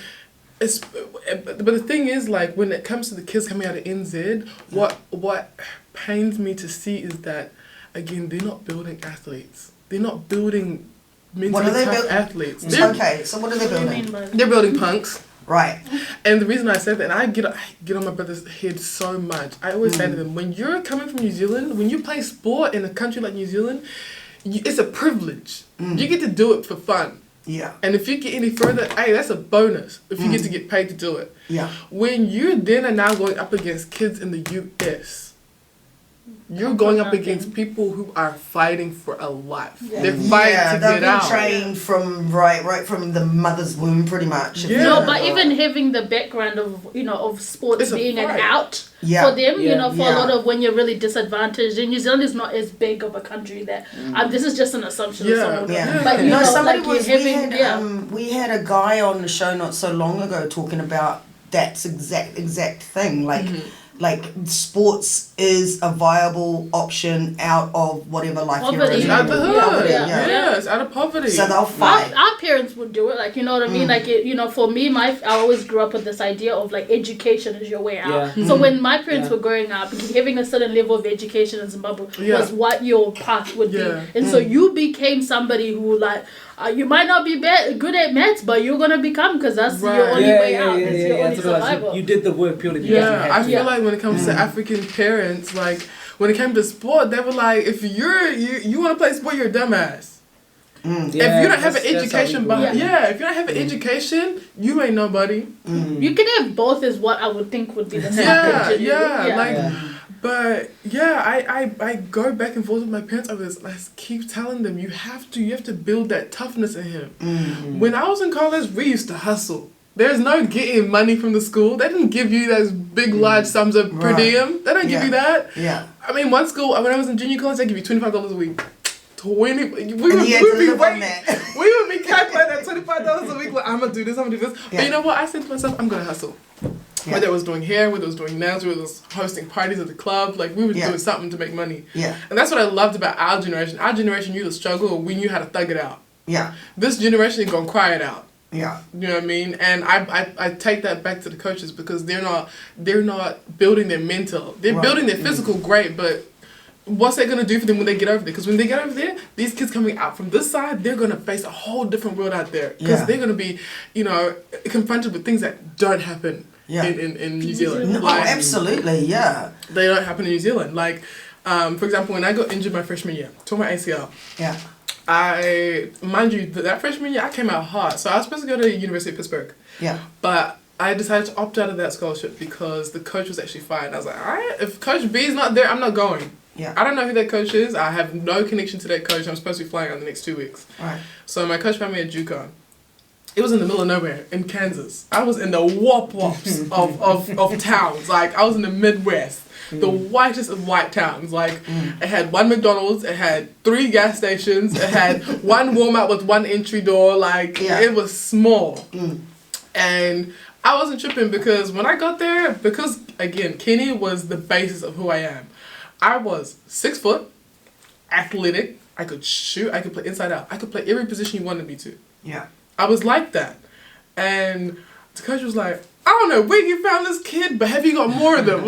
But the thing is, like, when it comes to the kids coming out of NZ, what pains me to see is that, again, they're not building athletes. They're not building mentally tough athletes. Okay, so what are they building? They're building punks. Right. And the reason I said that, and I get on my brother's head so much, I always say to them, when you're coming from New Zealand, when you play sport in a country like New Zealand, it's a privilege. You get to do it for fun. Yeah. And if you get any further, hey, that's a bonus if you get to get paid to do it. Yeah. When you then are now going up against kids in the US, you're going up against people who are fighting for a life. They're fighting to get out. They've been trained from right from the mother's womb, pretty much. No, but even having the background of sports being an out for them, for a lot of when you're really disadvantaged. And New Zealand is not as big of a country that this is just an assumption. But somebody we had a guy on the show not so long ago talking about that exact thing, like sports is a viable option out of whatever life you're in. Out the hood. Yes, out of poverty. So they'll fight. Our parents would do it, like, you know what I mean? Like, for me, I always grew up with this idea of, like, education is your way out. So when my parents were growing up, having a certain level of education in Zimbabwe was what your path would be. And so you became somebody who, like, you might not be good at maths, but you're going to become, because that's your only way out. It's your only survival. You did the work purely because you had to. I feel like when it comes to African parents, like, when it came to sport, they were like, if you want to play sport, you're a dumbass. If you don't have an education if you don't have an education, you ain't nobody. You can have both is what I would think would be the But I go back and forth with my parents over this. I keep telling them you have to build that toughness in him. When I was in college, we used to hustle. There's no getting money from the school. They didn't give you those big large sums of per diem. They don't give you that. Yeah. I mean, one school when I was in junior college, they give you $25 a week. We would be calculating that $25 a week. Like, I'm gonna do this. But you know what? I said to myself, I'm gonna hustle. Whether it was doing hair, whether it was doing nails, whether it was hosting parties at the club, like, we were doing something to make money. Yeah. And that's what I loved about our generation. Our generation knew the struggle. We knew how to thug it out. Yeah. This generation is gonna cry it out. Yeah. You know what I mean? And I take that back to the coaches, because they're not building their mental. They're building their physical great, but what's that going to do for them when they get over there? Because when they get over there, these kids coming out from this side, they're going to face a whole different world out there. Because they're going to be, confronted with things that don't happen in New Zealand. No, absolutely, yeah. They don't happen in New Zealand. Like, for example, when I got injured my freshman year, tore my ACL. Yeah. Mind you, that freshman year, I came out hard. So I was supposed to go to University of Pittsburgh. Yeah. But I decided to opt out of that scholarship because the coach was actually fired. I was like, all right, if Coach B is not there, I'm not going. Yeah. I don't know who that coach is. I have no connection to that coach. I'm supposed to be flying out the next 2 weeks. Right. So my coach found me at JUCO. It was in the middle of nowhere in Kansas. I was in the wop-wops of towns. Like, I was in the Midwest. The whitest of white towns. Like, it had one McDonald's, it had 3 gas stations, it had one Walmart with 1 entry door. Like, it was small. And I wasn't tripping, because when I got there, because, again, Kenny was the basis of who I am. I was 6 foot, athletic, I could shoot, I could play inside out, I could play every position you wanted me to. Yeah. I was like that. And the coach was like, I don't know where you found this kid, but have you got more of them?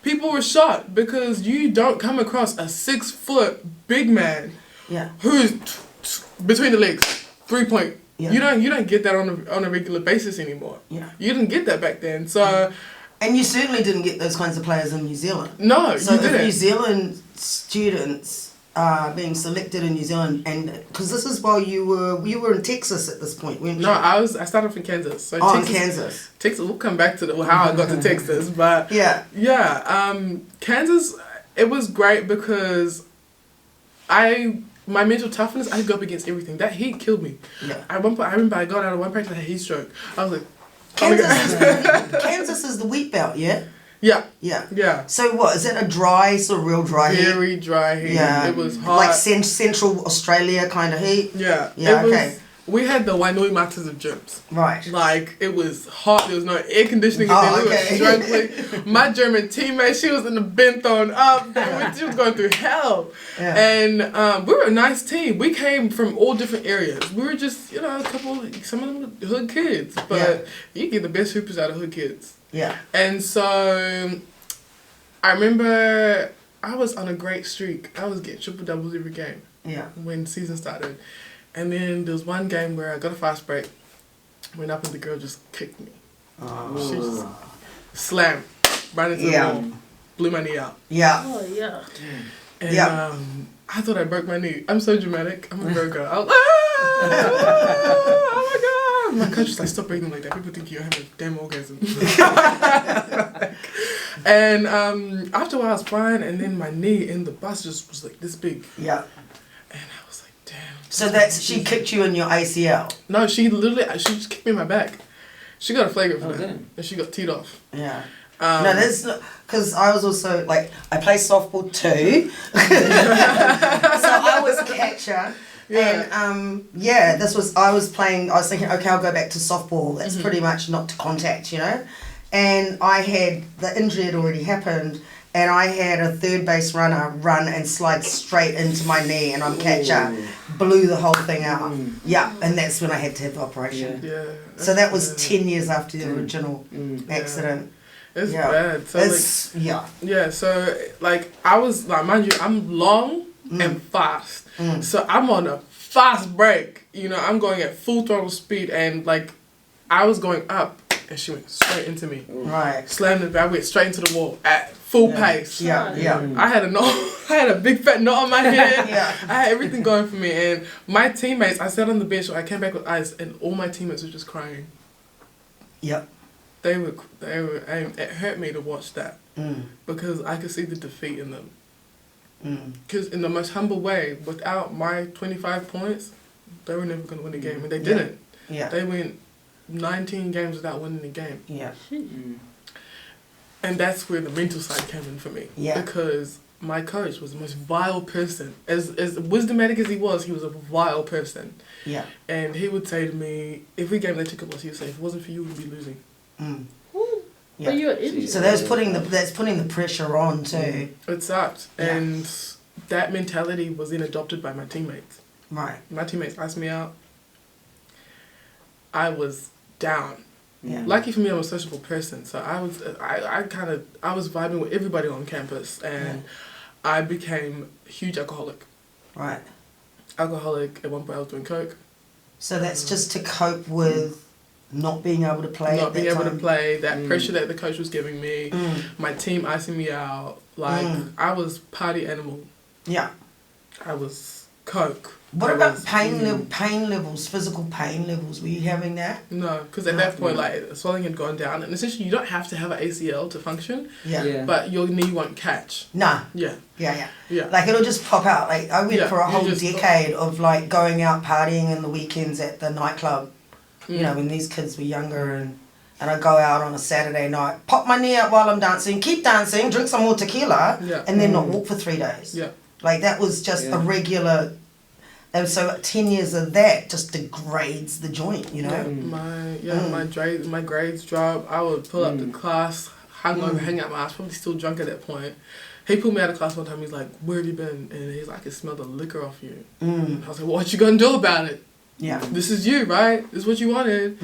People were shocked, because you don't come across a 6 foot big man who's between the legs, 3-point. Yeah. You don't get that on a regular basis anymore. Yeah. You didn't get that back then. So and you certainly didn't get those kinds of players in New Zealand. No, so you didn't. If New Zealand students are being selected in New Zealand, and because this is while you were in Texas at this point, weren't you? No, I started off in Kansas. So in Kansas. Texas. We'll come back to how I got to Texas, but Kansas. It was great because my mental toughness, I could go up against everything. That heat killed me. Yeah. At one point, I remember I got out of one practice, I had a heat stroke. I was like, Kansas is the wheat belt, yeah? Yeah. Yeah. Yeah. So what, is it a dry, sort of real dry heat? Very dry heat. Yeah. It was hot. Like Central Australia kind of heat? Yeah. Yeah, okay. We had the Wainui matters of gyms. Right. Like, it was hot. There was no air conditioning. Oh, We were okay. struggling. My German teammate, she was in the bin throwing up. She was going through hell. Yeah. And we were a nice team. We came from all different areas. We were just, some of them were hood kids. But you get the best hoopers out of hood kids. Yeah. And so I remember I was on a great streak. I was getting triple doubles every game. Yeah. When the season started. And then there was one game where I got a fast break, went up and the girl just kicked me. Oh. She just slammed right into the wall, blew my knee out. Yeah. Oh, yeah. And I thought I broke my knee. I'm so dramatic. I'm a Virgo. I was oh my God. My coach was like, stop breathing like that. People think you're having a damn orgasm. And after a while I was fine, and then my knee in the bus just was like this big. Yeah. And I was like, damn. So she kicked you in your ACL? No, she just kicked me in my back. She got a flagrant for that. Damn. And she got teed off. Yeah. No, there's because I was also like, I play softball too. So I was catcher. Yeah. And I was thinking, okay, I'll go back to softball. That's pretty much not to contact, And I had, the injury had already happened, and I had a third base runner run and slide straight into my knee, and I'm catcher, blew the whole thing out. Yeah, and that's when I had to have the operation. Yeah. So that was 10 years after the original accident. It's bad. So Yeah, so like I was like, mind you, I'm long and fast. So I'm on a fast break. I'm going at full throttle speed, and like I was going up and she went straight into me. Right. Slammed it back, went straight into the wall at full pace. Yeah. I had a big fat knot on my head. Yeah. I had everything going for me, and my teammates, I sat on the bench, I came back with ice, and all my teammates were just crying. Yep. They were, it hurt me to watch that because I could see the defeat in them. Because in the most humble way, without my 25 points, they were never going to win the game, and they didn't. Yeah. They went 19 games without winning the game. Yeah. And that's where the mental side came in for me. Yeah. Because my coach was the most vile person. As wisdomatic as he was a vile person. Yeah. And he would say to me, every game they took a loss, he would say, if it wasn't for you, we'd be losing. Yeah. But you're injured. So that's putting the pressure on too. It sucked. Yeah. And that mentality was then adopted by my teammates. Right. My teammates asked me out. I was down. Yeah. Lucky for me, I'm a sociable person, so I was vibing with everybody on campus, and I became a huge alcoholic. Right. Alcoholic. At one point, I was doing coke. So that's just to cope with not being able to play. Not being able to play, that pressure that the coach was giving me, my team icing me out. Like I was party animal. Yeah. I was coke. What about pain levels, physical pain levels? Were you having that? No, because at that point, like, swelling had gone down. And essentially, you don't have to have an ACL to function. Yeah. But your knee won't catch. Nah. Yeah. Yeah. Like, it'll just pop out. Like, I went for a whole decade of, like, going out partying in the weekends at the nightclub. When these kids were younger, and I'd go out on a Saturday night, pop my knee out while I'm dancing, keep dancing, drink some more tequila, and then not walk for 3 days. Yeah. Like, that was just a regular... And so 10 years of that just degrades the joint, My grades drop. I would pull up to class, hungover, hang out my ass, probably still drunk at that point. He pulled me out of class one time, he's like, where have you been? And he's like, I can smell the liquor off you. I was like, what you gonna do about it? Yeah. This is you, right? This is what you wanted.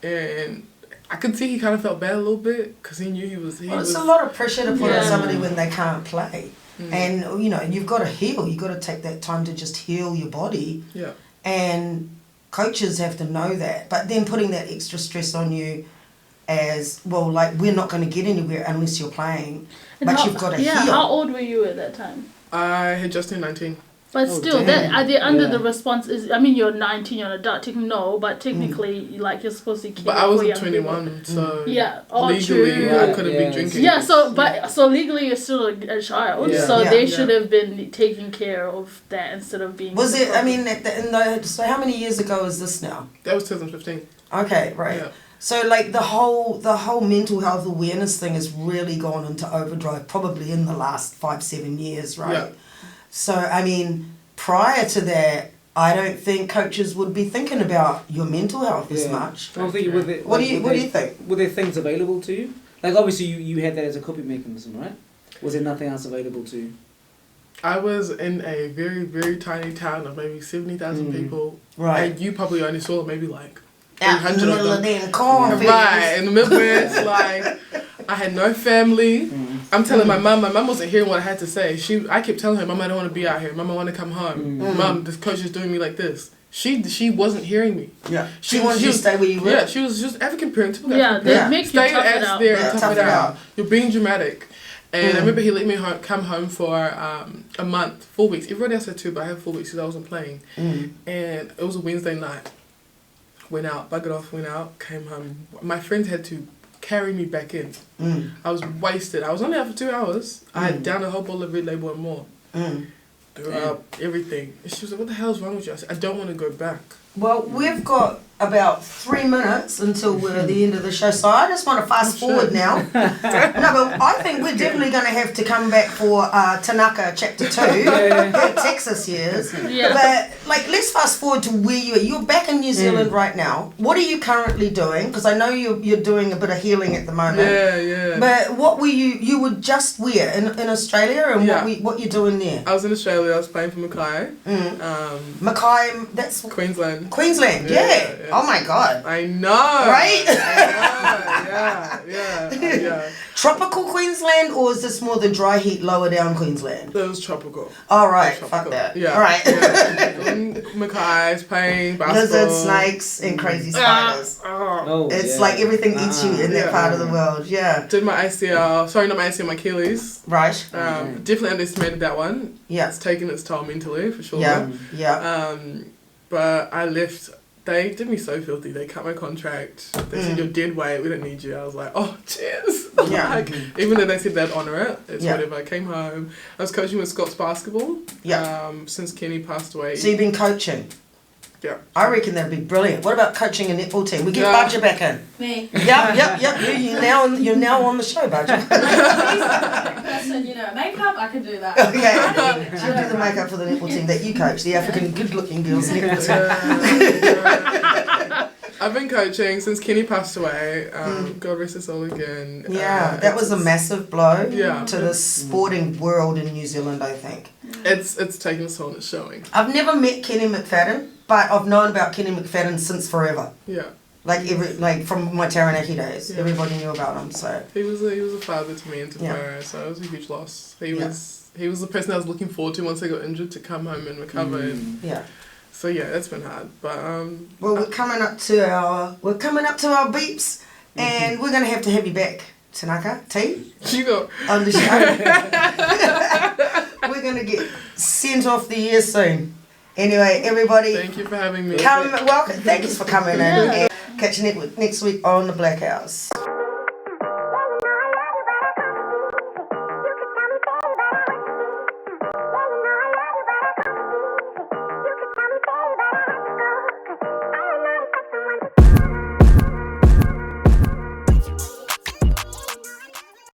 And I could see he kind of felt bad a little bit, because he knew he was... It's a lot of pressure to put on somebody when they can't play. And, you've got to heal. You've got to take that time to just heal your body. Yeah. And coaches have to know that. But then putting that extra stress on you as, well, like, we're not going to get anywhere unless you're playing. But you've got to heal. How old were you at that time? I had just turned 19. But still, the response is, I mean, you're 19, you're an adult, but technically, like, you're supposed to keep... But I wasn't 21, so legally true. I couldn't be drinking. Yeah, so legally you're still a child, so they should have been taking care of that instead of being... Was it, I mean, so how many years ago is this now? That was 2015. Okay, right. Yeah. So like the whole mental health awareness thing has really gone into overdrive probably in the last 5-7 years, right? Yeah. So I mean, prior to that, I don't think coaches would be thinking about your mental health as much. I don't think What do you think? Were there things available to you? Like obviously you had that as a coping mechanism, right? Was there nothing else available to you? I was in a very, very tiny town of maybe 70,000 people. Right. And you probably only saw maybe like Out in the 300 middle of of them. damn cornfields. Right, in the Midwest, like, I had no family. I'm telling my mum wasn't hearing what I had to say. I kept telling her, Mum, I don't want to be out here. Mum, I want to come home. Mum, this coach is doing me like this. She wasn't hearing me. Yeah. She wanted you to stay where you were. Yeah, she was just African parent, typical Yeah, African they parent. make you Stay tough your it ass out. there Yeah, and tough it out. You're being dramatic. And I remember he let me come home for a month, 4 weeks. Everybody else had 2, but I had 4 weeks because I wasn't playing. And it was a Wednesday night. Went out, buggered off, went out, came home. My friends had to carry me back in. I was wasted. I was only out for 2 hours. I had down a whole bottle of Red Label and more. Threw up, everything. And she was like, what the hell's wrong with you? I said, I don't want to go back. Well, we've got about 3 minutes until we're at the end of the show, so I just want to fast forward now. No, but I think we're definitely going to have to come back for Tanaka Chapter 2, her Texas years. Yeah. But, like, let's fast forward to where you are. You're back in New Zealand right now. What are you currently doing? Because I know you're doing a bit of healing at the moment. Yeah. But what were you were just where? In Australia? And what you doing there? I was in Australia. I was playing for Mackay. Mackay, that's... Queensland, yeah. Oh my God. I know. Right? I know. Yeah. Tropical Queensland, or is this more the dry heat lower down Queensland? That was tropical. All right, Tropical. fuck that. Yeah. All right. Yeah. Mackay's playing basketball. Lizards, snakes, and crazy spiders. It's like everything eats you in that part of the world. Yeah. Did my ACL. Sorry, not my ACL, my Achilles. Right. Definitely underestimated that one. Yeah. It's taken its toll mentally, for sure. Yeah. But I left. They did me so filthy. They cut my contract. They said, you're dead weight. We don't need you. I was like, oh, cheers. Yeah. Like, even though they said they'd honour it, it's Yeah. whatever. I came home. I was coaching with Scots basketball. Yeah. Since Kenny passed away. So you've been coaching? Yeah. I reckon that'd be brilliant. What about coaching a netball team? We get Badger back in. Me. Yep. You're now on the show, Badger. Person, makeup, I could do that. Okay. She'll do the makeup for the netball team that you coach, the African good-looking girls netball team. I've been coaching since Kenny passed away. God rest his soul again. Yeah, that was a massive blow to the sporting world in New Zealand, I think. It's taken its toll and it's showing. I've never met Kenny McFadden, but I've known about Kenny McFadden since forever. Yeah. Like from my Taranaki days, everybody knew about him. So he was a father to me and to Farah, so it was a huge loss. He was the person I was looking forward to once I got injured to come home and recover. And so that's been hard. But well, we're coming up to our beeps, and we're gonna have to have you back, Tanaka T. You go on the show. We're gonna get sent off the air soon. Anyway, everybody, thank you for having me. Welcome. Thank you for coming in. And catch you next week on the Blackhouse.